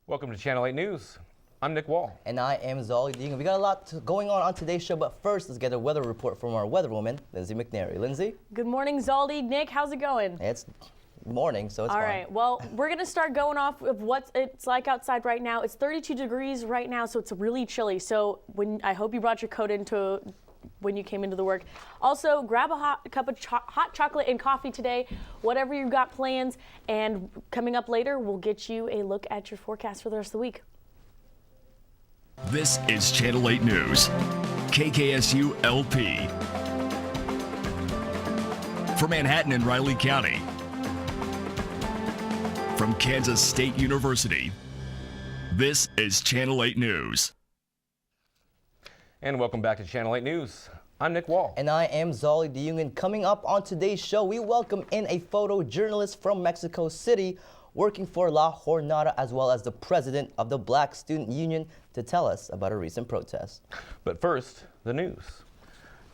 Welcome to Channel 8 News. I'm Nick Wall. And I am Zolly Ding. We got a lot going on today's show, but first, let's get a weather report from our weatherwoman, Lindsay McNary. Lindsay? Good morning, Zoldy. Nick, how's it going? It's morning, so it's fine. All right, well, we're going to start going off of what it's like outside right now. It's 32 degrees right now, so it's really chilly. So I hope you brought your coat when you came into the work. Also, grab a hot cup of hot chocolate and coffee today, whatever you've got plans. And coming up later, we'll get you a look at your forecast for the rest of the week. This is Channel 8 News, KKSU LP. For Manhattan and Riley County. From Kansas State University, this is Channel 8 News. And welcome back to Channel 8 News. I'm Nick Wall. And I am Zolly DeJong. And coming up on today's show, we welcome in a photojournalist from Mexico City working for La Jornada, as well as the president of the Black Student Union, to tell us about a recent protest. But first, the news.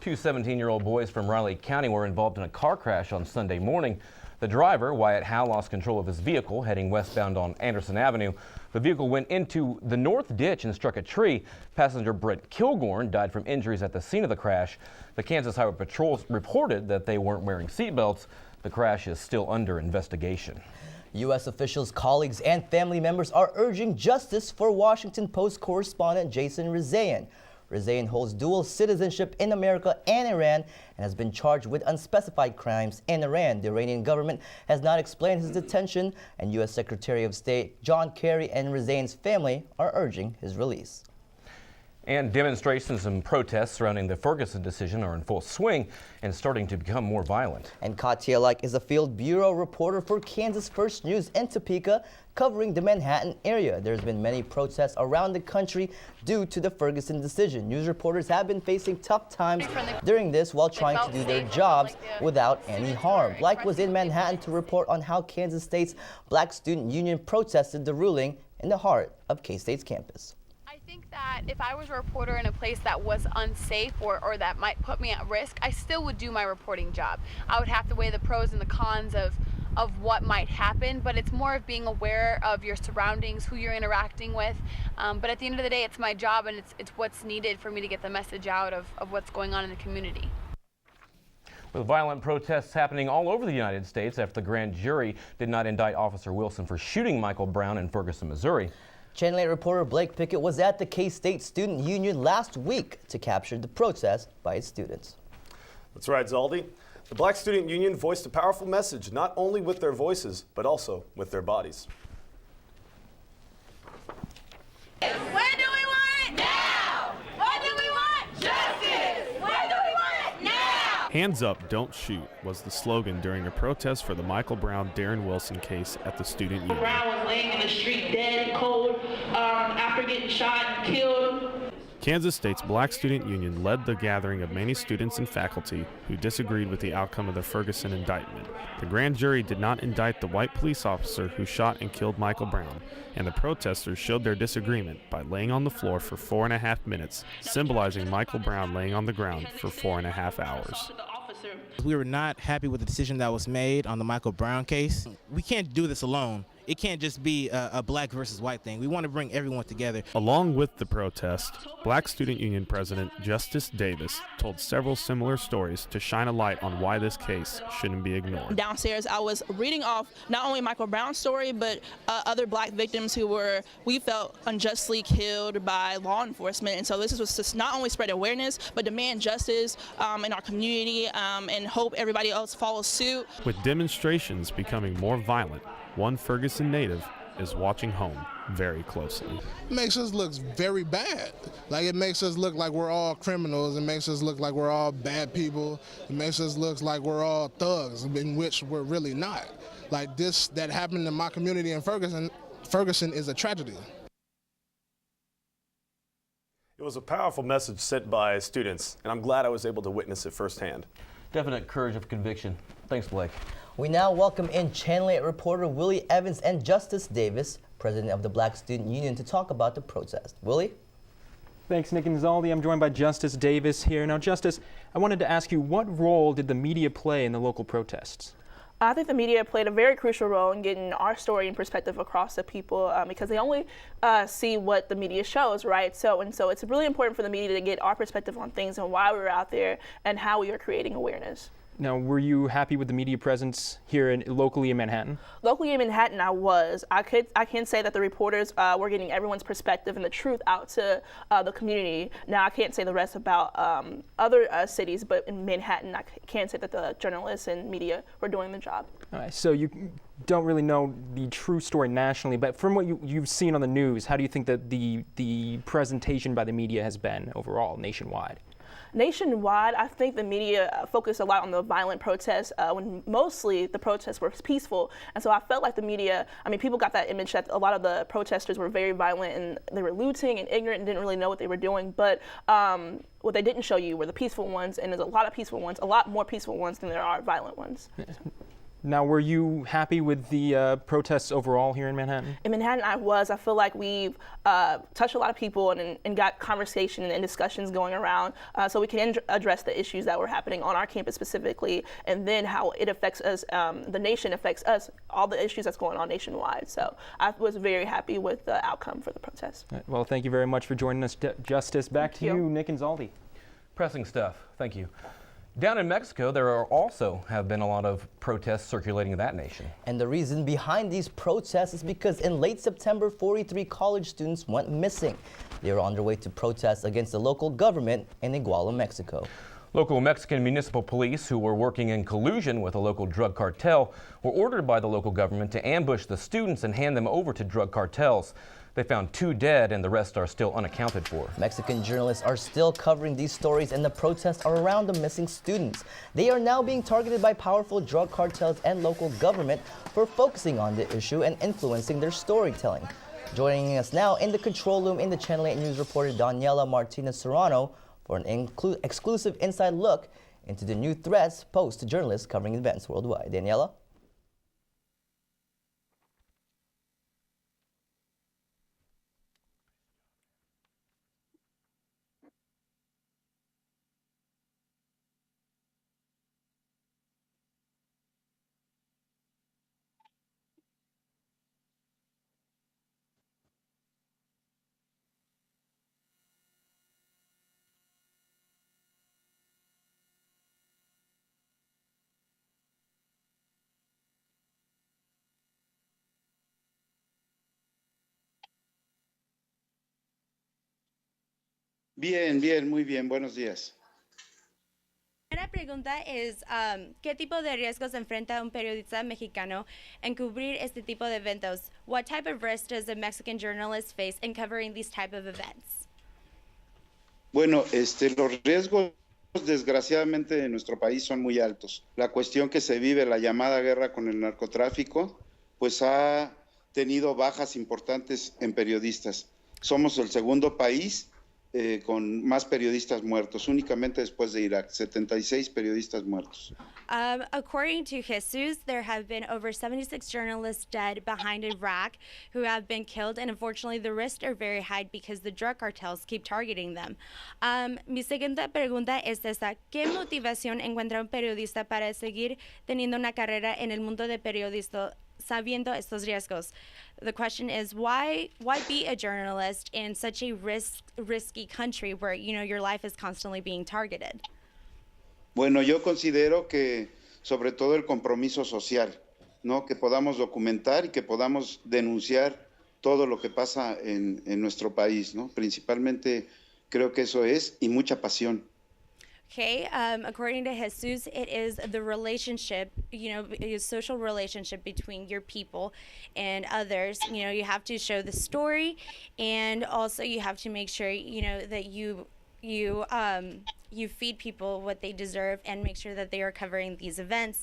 Two 17-year-old boys from Riley County were involved in a car crash on Sunday morning. The driver, Wyatt Howe, lost control of his vehicle heading westbound on Anderson Avenue. The vehicle went into the north ditch and struck a tree. Passenger Brett Kilgorn died from injuries at the scene of the crash. The Kansas Highway Patrol reported that they weren't wearing seatbelts. The crash is still under investigation. U.S. officials, colleagues, and family members are urging justice for Washington Post correspondent Jason Rezaian. Rezaian holds dual citizenship in America and Iran and has been charged with unspecified crimes in Iran. The Iranian government has not explained his detention, and U.S. Secretary of State John Kerry and Rezaian's family are urging his release. And demonstrations and protests surrounding the Ferguson decision are in full swing and starting to become more violent. And Katia Like is a field bureau reporter for Kansas First News in Topeka, covering the Manhattan area. There's been many protests around the country due to the Ferguson decision. News reporters have been facing tough times during this while trying to do their jobs without any harm. Like was in Manhattan to report on how Kansas State's Black Student Union protested the ruling in the heart of K-State's campus. I think that if I was a reporter in a place that was unsafe or that might put me at risk, I still would do my reporting job. I would have to weigh the pros and the cons of what might happen, but it's more of being aware of your surroundings, who you're interacting with. But at the end of the day, it's my job, and it's what's needed for me to get the message out of what's going on in the community. With violent protests happening all over the United States after the grand jury did not indict Officer Wilson for shooting Michael Brown in Ferguson, Missouri. Channel 8 reporter Blake Pickett was at the K-State Student Union last week to capture the protest by its students. That's right, Zaldi. The Black Student Union voiced a powerful message, not only with their voices, but also with their bodies. When do we want it? Now! When do we want justice? When do we want it? Now! Hands up, don't shoot was the slogan during a protest for the Michael Brown, Darren Wilson case at the Student Union. Brown was laying in the street dead, cold, after getting shot and killed. Kansas State's Black Student Union led the gathering of many students and faculty who disagreed with the outcome of the Ferguson indictment. The grand jury did not indict the white police officer who shot and killed Michael Brown, and the protesters showed their disagreement by laying on the floor for 4.5 minutes, symbolizing Michael Brown laying on the ground for 4.5 hours. We were not happy with the decision that was made on the Michael Brown case. We can't do this alone. It can't just be a black versus white thing. We want to bring everyone together. Along with the protest, Black Student Union President Justice Davis told several similar stories to shine a light on why this case shouldn't be ignored. Downstairs, I was reading off not only Michael Brown's story, but other black victims who we felt unjustly killed by law enforcement. And so this was just not only spread awareness, but demand justice in our community and hope everybody else follows suit. With demonstrations becoming more violent, one Ferguson native is watching home very closely. It makes us look very bad. Like, it makes us look like we're all criminals. It makes us look like we're all bad people. It makes us look like we're all thugs, in which we're really not. Like, this that happened in my community in Ferguson is a tragedy. It was a powerful message sent by students, and I'm glad I was able to witness it firsthand. Definite courage of conviction. Thanks, Blake. We now welcome in Channel 8 reporter Willie Evans and Justice Davis, president of the Black Student Union, to talk about the protest. Willie? Thanks, Nick and Zaldi. I'm joined by Justice Davis here. Now, Justice, I wanted to ask you, what role did the media play in the local protests? I think the media played a very crucial role in getting our story and perspective across to people because they only see what the media shows, right? So it's really important for the media to get our perspective on things and why we're out there and how we are creating awareness. Now, were you happy with the media presence here locally in Manhattan? Locally in Manhattan, I was. I can say that the reporters were getting everyone's perspective and the truth out to the community. Now, I can't say the rest about other cities, but in Manhattan, I can say that the journalists and media were doing the job. All right, so you don't really know the true story nationally, but from what you've seen on the news, how do you think that the presentation by the media has been overall nationwide? Nationwide, I think the media focused a lot on the violent protests when mostly the protests were peaceful. And so I felt like the media, people got that image that a lot of the protesters were very violent and they were looting and ignorant and didn't really know what they were doing. But what they didn't show you were the peaceful ones, and there's a lot of peaceful ones, a lot more peaceful ones than there are violent ones. Now, were you happy with the protests overall here in Manhattan? In Manhattan, I was. I feel like we've touched a lot of people and got conversation and discussions going around so we can address the issues that were happening on our campus specifically, and then how it affects us, the nation affects us, all the issues that's going on nationwide. So I was very happy with the outcome for the protest. Right, well, thank you very much for joining us, Justice. Back to you, Nick and Zaldi. Pressing stuff. Thank you. Down in Mexico, there have been a lot of protests circulating in that nation. And the reason behind these protests is because in late September, 43 college students went missing. They were on their way to protest against the local government in Iguala, Mexico. Local Mexican municipal police, who were working in collusion with a local drug cartel, were ordered by the local government to ambush the students and hand them over to drug cartels. They found 2 dead and the rest are still unaccounted for. Mexican journalists are still covering these stories, and the protests are around the missing students. They are now being targeted by powerful drug cartels and local government for focusing on the issue and influencing their storytelling. Joining us now in the control room in the Channel 8 News reporter Daniela Martinez Serrano for an exclusive inside look into the new threats posed to journalists covering events worldwide. Daniela? Bien, bien, muy bien. Buenos días. La primera pregunta es, ¿qué tipo de riesgos enfrenta un periodista mexicano en cubrir este tipo de eventos? What type of risk does a Mexican journalist face in covering these type of events? Bueno, los riesgos desgraciadamente en nuestro país son muy altos. La cuestión que se vive, la llamada guerra con el narcotráfico, pues ha tenido bajas importantes en periodistas. Somos el segundo país con más periodistas muertos, únicamente después de Irak, 76 periodistas muertos. According to Jesus, there have been over 76 journalists dead behind Iraq who have been killed, and unfortunately the risks are very high because the drug cartels keep targeting them. Mi segunda pregunta es esta: ¿qué motivación encuentra un periodista para seguir teniendo una carrera en el mundo de periodismo sabiendo estos riesgos? The question is, why be a journalist in such a risky country where, your life is constantly being targeted? Bueno, yo considero que sobre todo el compromiso social, ¿no? Que podamos documentar y que podamos denunciar todo lo que pasa en nuestro país, ¿no? Principalmente creo que eso es, y mucha pasión. Okay, according to Jesus, it is the relationship, a social relationship between your people and others. You have to show the story, and also you have to make sure, that you feed people what they deserve and make sure that they are covering these events.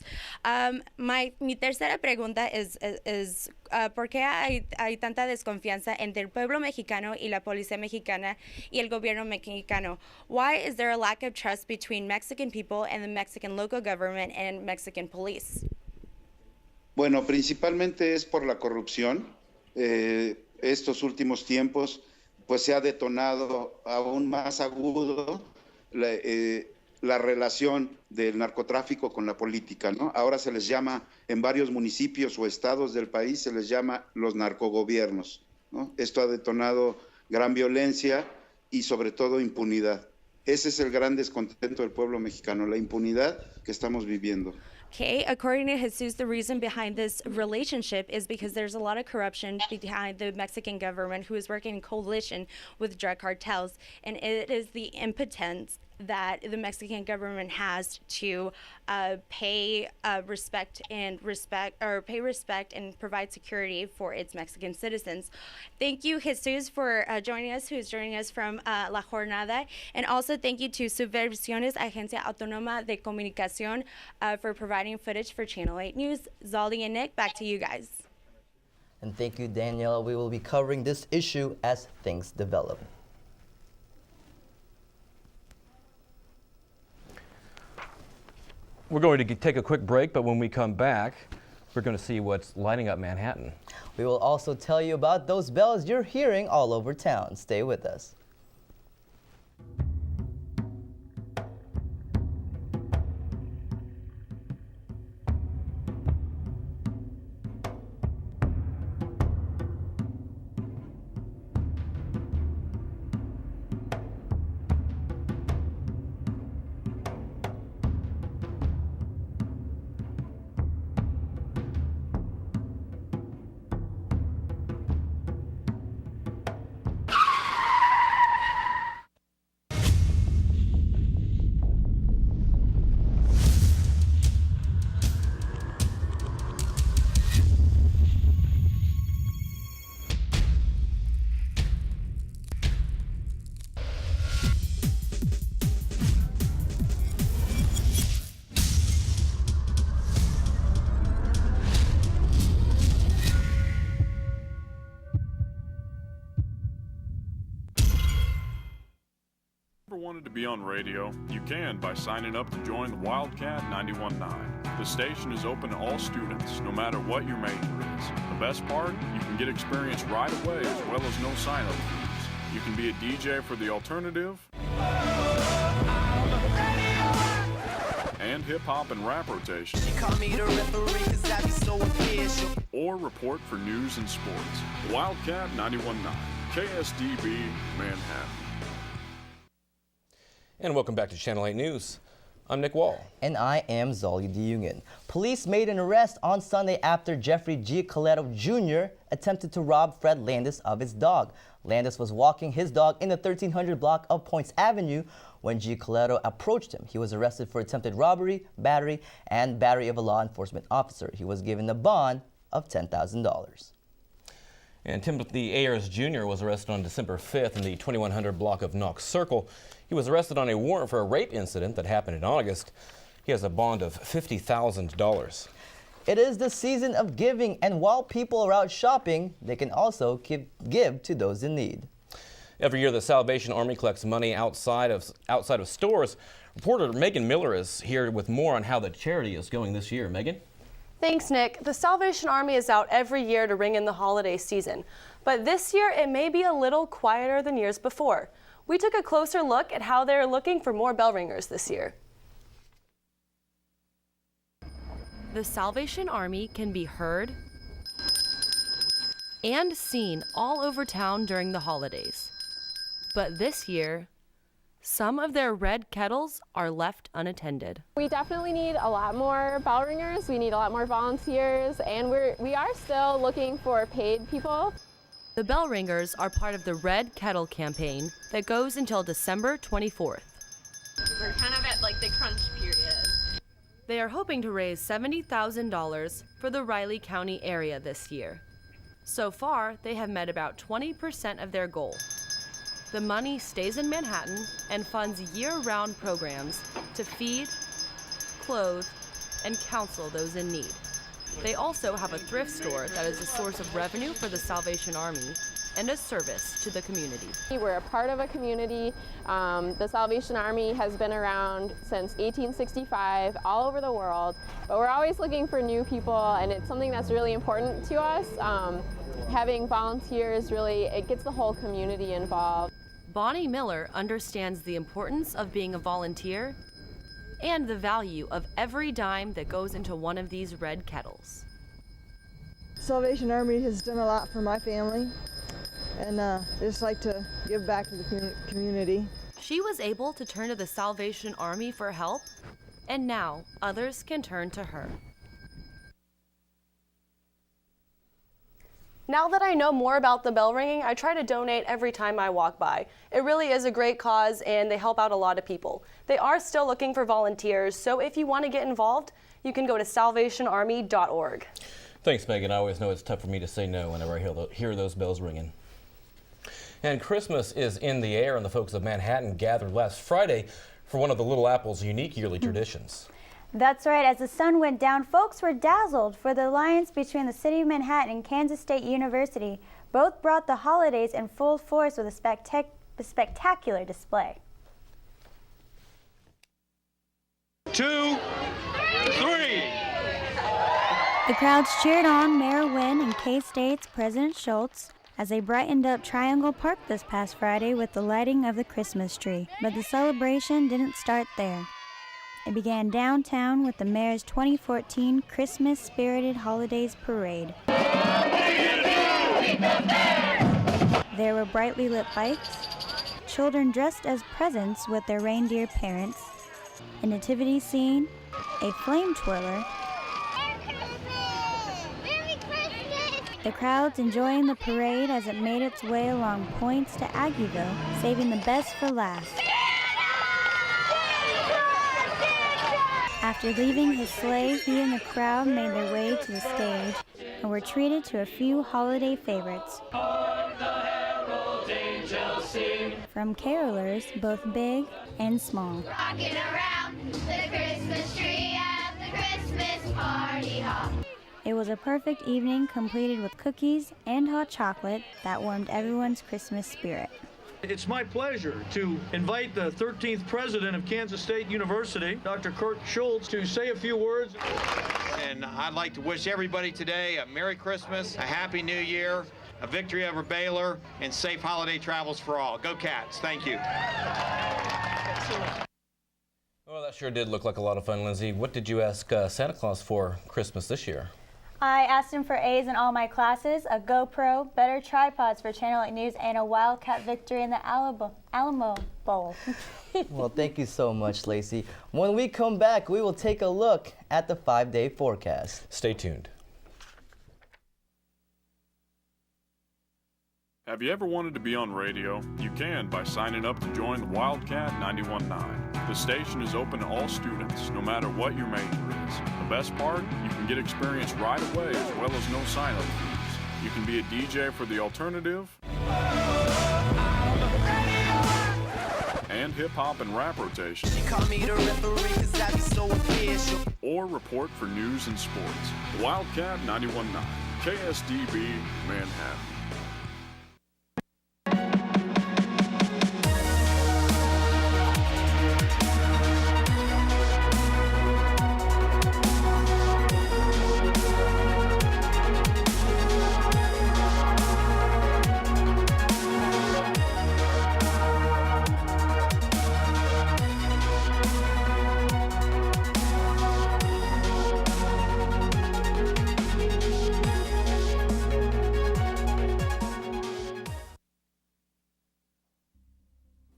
Mi tercera pregunta es ¿por qué hay tanta desconfianza entre el pueblo mexicano y la policía mexicana y el gobierno mexicano? Why is there a lack of trust between Mexican people and the Mexican local government and Mexican police? Bueno, principalmente es por la corrupción. Estos últimos tiempos pues se ha detonado aún más agudo la relación del narcotráfico con la política, ¿no? Ahora se les llama, en varios municipios o estados del país, se les llama los narcogobiernos, ¿no? Esto ha detonado gran violencia y sobre todo impunidad. Ese es el gran descontento del pueblo mexicano, la impunidad que estamos viviendo. Okay, according to Jesus, the reason behind this relationship is because there's a lot of corruption behind the Mexican government who is working in coalition with drug cartels, and it is the impotence that the Mexican government has to pay respect and provide security for its Mexican citizens. Thank you, Jesus, for joining us, who is joining us from La Jornada, and also thank you to Subversiones, Agencia Autónoma de Comunicación, for providing footage for Channel 8 News. Zaldi and Nick, back to you guys. And thank you, Daniela. We will be covering this issue as things develop. We're going to take a quick break, but when we come back, we're going to see what's lighting up Manhattan. We will also tell you about those bells you're hearing all over town. Stay with us. Wanted to be on radio? You can by signing up to join the Wildcat 91.9. The station is open to all students, no matter what your major is. The best part? You can get experience right away as well as no sign-up fees. You can be a DJ for the alternative and hip-hop and rap rotation. Or report for news and sports. Wildcat 91.9, KSDB, Manhattan. And welcome back to Channel 8 News. I'm Nick Wall. And I am Zolly DeUngan. Police made an arrest on Sunday after Jeffrey Giacoletto Jr. attempted to rob Fred Landis of his dog. Landis was walking his dog in the 1300 block of Points Avenue when Giacoletto approached him. He was arrested for attempted robbery, battery, and battery of a law enforcement officer. He was given a bond of $10,000. And Timothy Ayers Jr. was arrested on December 5th in the 2100 block of Knox Circle. He was arrested on a warrant for a rape incident that happened in August. He has a bond of $50,000. It is the season of giving, and while people are out shopping, they can also give to those in need. Every year, the Salvation Army collects money outside of stores. Reporter Megan Miller is here with more on how the charity is going this year. Megan? Thanks, Nick. The Salvation Army is out every year to ring in the holiday season, but this year it may be a little quieter than years before. We took a closer look at how they're looking for more bell ringers this year. The Salvation Army can be heard and seen all over town during the holidays. But this year, some of their red kettles are left unattended. We definitely need a lot more bell ringers. We need a lot more volunteers, and we are still looking for paid people. The bell ringers are part of the Red Kettle campaign that goes until December 24th. We're kind of at like the crunch period. They are hoping to raise $70,000 for the Riley County area this year. So far, they have met about 20% of their goal. The money stays in Manhattan and funds year-round programs to feed, clothe, and counsel those in need. They also have a thrift store that is a source of revenue for the Salvation Army and a service to the community. We're a part of a community. The Salvation Army has been around since 1865 all over the world, but we're always looking for new people, and it's something that's really important to us. Having volunteers it gets the whole community involved. Bonnie Miller understands the importance of being a volunteer and the value of every dime that goes into one of these red kettles. Salvation Army has done a lot for my family, and I just like to give back to the community. She was able to turn to the Salvation Army for help, and now others can turn to her. Now that I know more about the bell ringing, I try to donate every time I walk by. It really is a great cause and they help out a lot of people. They are still looking for volunteers, so if you want to get involved, you can go to salvationarmy.org. Thanks, Megan. I always know it's tough for me to say no whenever I hear those bells ringing. And Christmas is in the air, and the folks of Manhattan gathered last Friday for one of the Little Apple's unique yearly traditions. That's right. As the sun went down, folks were dazzled for the alliance between the city of Manhattan and Kansas State University. Both brought the holidays in full force with a spectacular display. 2, 3. The crowds cheered on Mayor Wynn and K-State's President Schultz as they brightened up Triangle Park this past Friday with the lighting of the Christmas tree. But the celebration didn't start there. It began downtown with the mayor's 2014 Christmas Spirited Holidays Parade. There were brightly lit bikes, children dressed as presents with their reindeer parents, a nativity scene, a flame twirler, the crowds enjoying the parade as it made its way along points to Aggieville, saving the best for last. After leaving his sleigh, he and the crowd made their way to the stage and were treated to a few holiday favorites from carolers both big and small. Rocking around the Christmas tree at the Christmas party hop. It was a perfect evening completed with cookies and hot chocolate that warmed everyone's Christmas spirit. It's my pleasure to invite the 13th president of Kansas State University, Dr. Kurt Schultz, to say a few words. And I'd like to wish everybody today a Merry Christmas, a Happy New Year, a victory over Baylor, and safe holiday travels for all. Go Cats. Thank you. Well, that sure did look like a lot of fun, Lindsay. What did you ask Santa Claus for Christmas this year? I asked him for A's in all my classes, a GoPro, better tripods for Channel 8 News, and a Wildcat victory in the Alamo Bowl. Well, thank you so much, Lacey. When we come back, we will take a look at the 5-day forecast. Stay tuned. Have you ever wanted to be on radio? You can by signing up to join the Wildcat 91.9. The station is open to all students, no matter what your major is. The best part? You can get experience right away as well as no sign-up fees. You can be a DJ for the alternative and hip-hop and rap rotation. Or report for news and sports. The Wildcat 91.9, KSDB, Manhattan.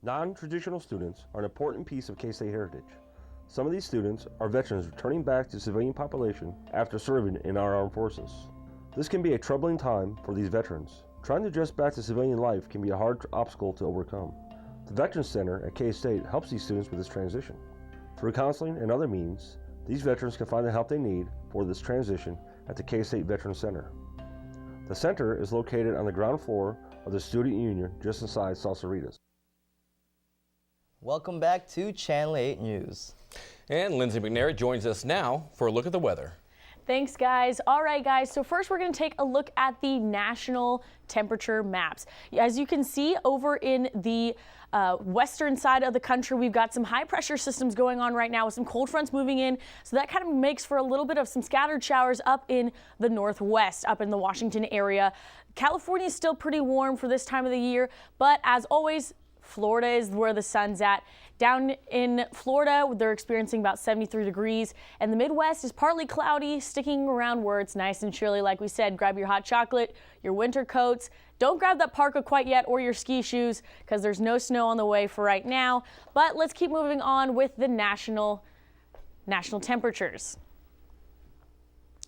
Non-traditional students are an important piece of K-State heritage. Some of these students are veterans returning back to civilian population after serving in our armed forces. This can be a troubling time for these veterans. Trying to adjust back to civilian life can be a hard obstacle to overcome. The Veterans Center at K-State helps these students with this transition. Through counseling and other means, these veterans can find the help they need for this transition at the K-State Veterans Center. The center is located on the ground floor of the Student Union just inside Salsaritas. Welcome back to Channel 8 News. And Lindsay McNair joins us now for a look at the weather. Thanks, guys. All right, guys, so first we're going to take a look at the national temperature maps. As you can see over in the western side of the country, we've got some high pressure systems going on right now with some cold fronts moving in. So that kind of makes for a little bit of some scattered showers up in the northwest, up in the Washington area. California is still pretty warm for this time of the year, but as always, Florida is where the sun's at. Down in Florida, they're experiencing about 73 degrees, and the Midwest is partly cloudy, sticking around where it's nice and chilly. Like we said, grab your hot chocolate, your winter coats. Don't grab that parka quite yet or your ski shoes because there's no snow on the way for right now. But let's keep moving on with the national temperatures.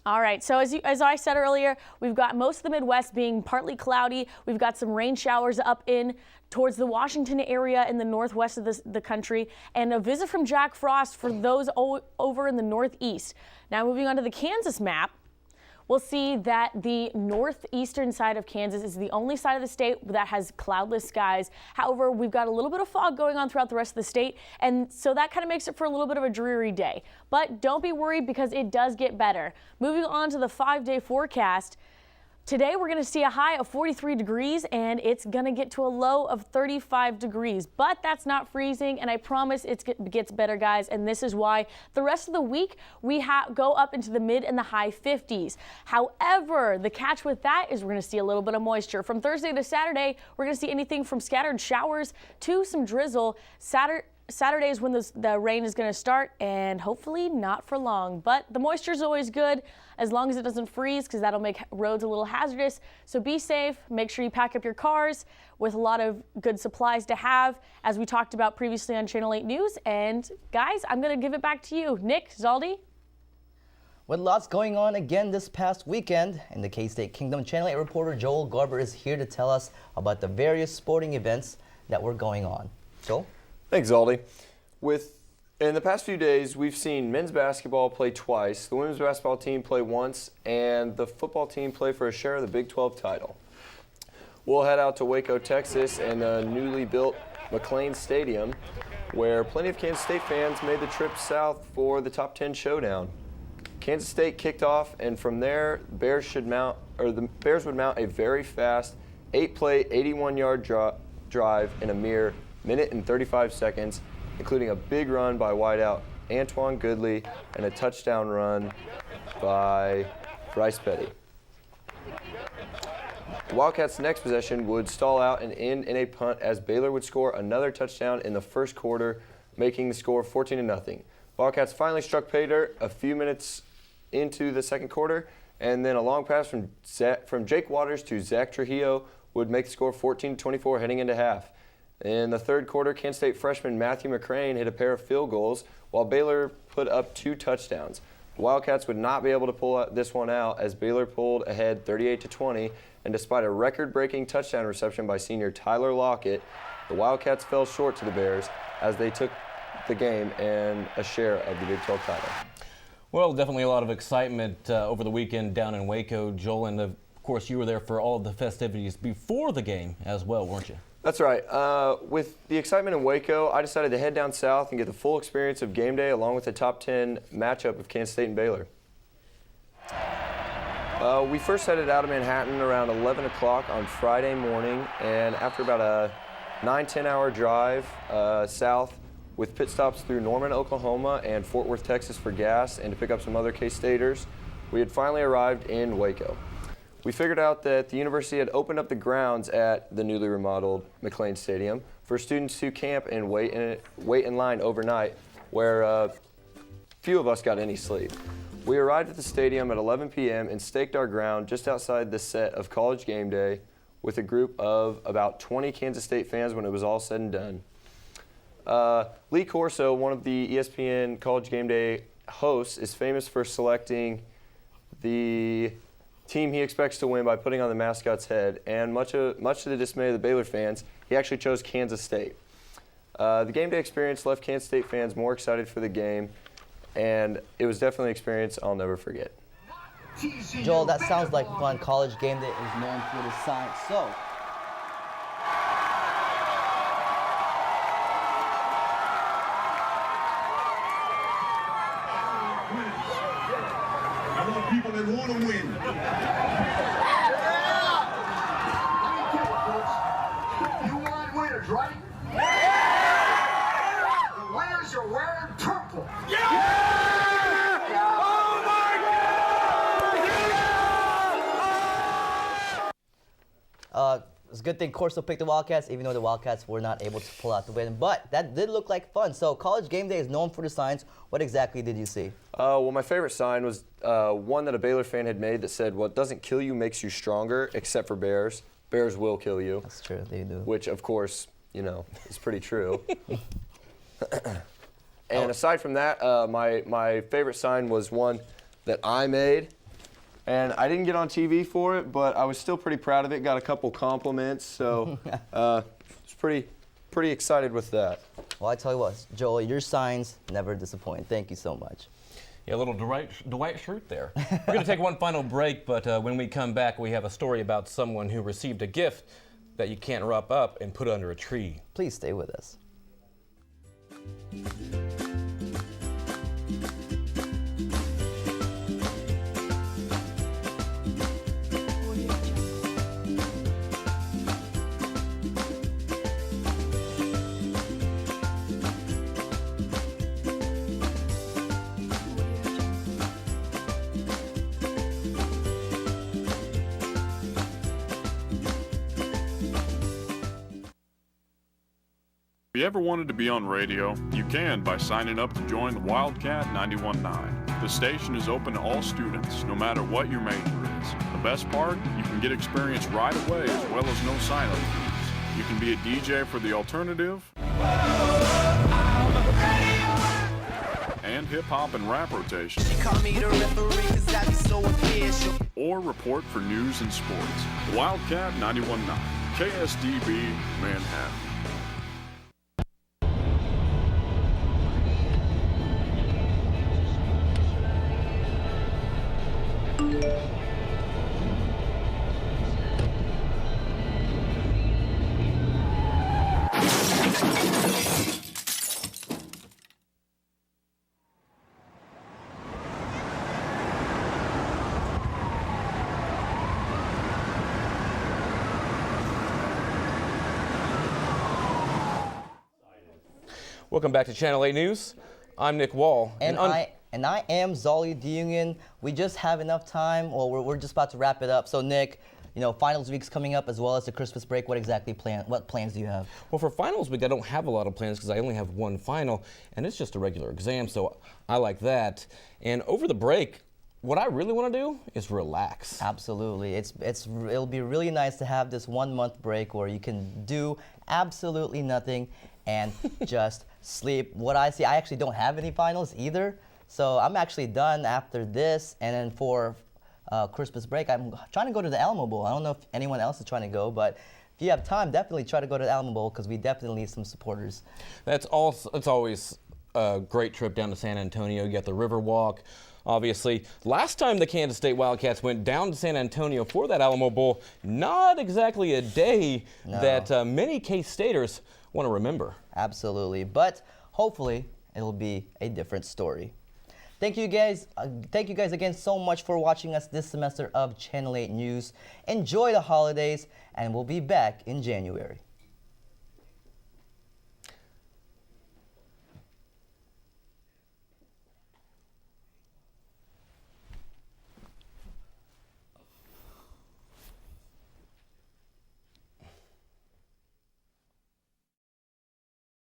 All right, so as I said earlier, we've got most of the Midwest being partly cloudy. We've got some rain showers up in towards the Washington area in the northwest of the country, and a visit from Jack Frost for those over in the northeast. Now moving on to the Kansas map, we'll see that the northeastern side of Kansas is the only side of the state that has cloudless skies. However, we've got a little bit of fog going on throughout the rest of the state, and so that kind of makes it for a little bit of a dreary day. But don't be worried because it does get better. Moving on to the 5-day forecast. Today we're going to see a high of 43 degrees and it's going to get to a low of 35 degrees. But that's not freezing, and I promise it gets better, guys. And this is why the rest of the week we go up into the mid and the high 50s. However, the catch with that is we're going to see a little bit of moisture. From Thursday to Saturday, we're going to see anything from scattered showers to some drizzle. Saturday is when the rain is going to start, and hopefully not for long. But the moisture is always good as long as it doesn't freeze, because that'll make roads a little hazardous. So be safe. Make sure you pack up your cars with a lot of good supplies to have, as we talked about previously on Channel 8 News. And guys, I'm going to give it back to you. Nick, Zaldi? With lots going on again this past weekend, in the K-State Kingdom, Channel 8 reporter Joel Garber is here to tell us about the various sporting events that were going on. Joel? Thanks, Aldi. In the past few days, we've seen men's basketball play twice, the women's basketball team play once, and the football team play for a share of the Big 12 title. We'll head out to Waco, Texas, and the newly built McLean Stadium, where plenty of Kansas State fans made the trip south for the Top 10 showdown. Kansas State kicked off, and from there, the Bears would mount a very fast 8-play, 81-yard drive in a mere minute and 35 seconds, including a big run by wideout Antoine Goodley and a touchdown run by Bryce Petty. The Wildcats' next possession would stall out and end in a punt as Baylor would score another touchdown in the first quarter, making the score 14-0. Wildcats finally struck pay dirt a few minutes into the second quarter, and then a long pass from Jake Waters to Zach Trujillo would make the score 14-24 heading into half. In the third quarter, Kansas State freshman Matthew McCrane hit a pair of field goals while Baylor put up 2 touchdowns. The Wildcats would not be able to pull this one out as Baylor pulled ahead 38-20, and despite a record-breaking touchdown reception by senior Tyler Lockett, the Wildcats fell short to the Bears as they took the game and a share of the Big 12 title. Well, definitely a lot of excitement over the weekend down in Waco, Joel, and of course you were there for all of the festivities before the game as well, weren't you? That's right. With the excitement in Waco, I decided to head down south and get the full experience of game day along with the top 10 matchup of Kansas State and Baylor. We first headed out of Manhattan around 11 o'clock on Friday morning, and after about a 9-10 hour drive south with pit stops through Norman, Oklahoma and Fort Worth, Texas for gas and to pick up some other K-Staters, we had finally arrived in Waco. We figured out that the university had opened up the grounds at the newly remodeled McLean Stadium for students to camp and wait in line overnight, where few of us got any sleep. We arrived at the stadium at 11 p.m. and staked our ground just outside the set of College Game Day with a group of about 20 Kansas State fans when it was all said and done. Lee Corso, one of the ESPN College Game Day hosts, is famous for selecting the team he expects to win by putting on the mascot's head, and much to the dismay of the Baylor fans, he actually chose Kansas State. The game day experience left Kansas State fans more excited for the game, and it was definitely an experience I'll never forget. Joel, that sounds like fun. College Game Day is known for the science, so I want people that want to win. You want winners, right? The winners are wearing purple. It's a good thing Corso picked the Wildcats, even though the Wildcats were not able to pull out the win. But that did look like fun. So College Game Day is known for the signs. What exactly did you see? Well, my favorite sign was one that a Baylor fan had made that said, "What doesn't kill you makes you stronger, except for bears. Bears will kill you." That's true, they do. Which, of course, you know, is pretty true. And aside from that, my favorite sign was one that I made. And I didn't get on TV for it, but I was still pretty proud of it. Got a couple compliments, so was pretty excited with that. Well, I tell you what, Joel, your signs never disappoint. Thank you so much. Yeah, a little Dwight Schrute there. We're going to take one final break, but when we come back, we have a story about someone who received a gift that you can't wrap up and put under a tree. Please stay with us. If you ever wanted to be on radio, you can by signing up to join the Wildcat 91.9. The station is open to all students, no matter what your major is. The best part, you can get experience right away as well as no sign-up fees. You can be a DJ for the alternative and hip-hop and rap rotation. Or report for news and sports. The Wildcat 91.9, KSDB, Manhattan. Welcome back to Channel 8 News. I'm Nick Wall. And I am Zolly Diunion. We just have enough time. Well, we're just about to wrap it up. So Nick, you know, finals week's coming up as well as the Christmas break. What plans do you have? Well, for finals week, I don't have a lot of plans because I only have one final, and it's just a regular exam, so I like that. And over the break, what I really want to do is relax. Absolutely. It'll be really nice to have this 1 month break where you can do absolutely nothing and just sleep. What I see, I actually don't have any finals either, so I'm actually done after this. And then for Christmas break, I'm trying to go to the Alamo Bowl. I don't know if anyone else is trying to go, but if you have time, definitely try to go to the Alamo Bowl because we definitely need some supporters. It's always a great trip down to San Antonio. You got the Riverwalk. Obviously, last time the Kansas State Wildcats went down to San Antonio for that Alamo Bowl, not exactly a day that many K-Staters want to remember. Absolutely, but hopefully it'll be a different story. Thank you guys again so much for watching us this semester of Channel 8 News. Enjoy the holidays, and we'll be back in January.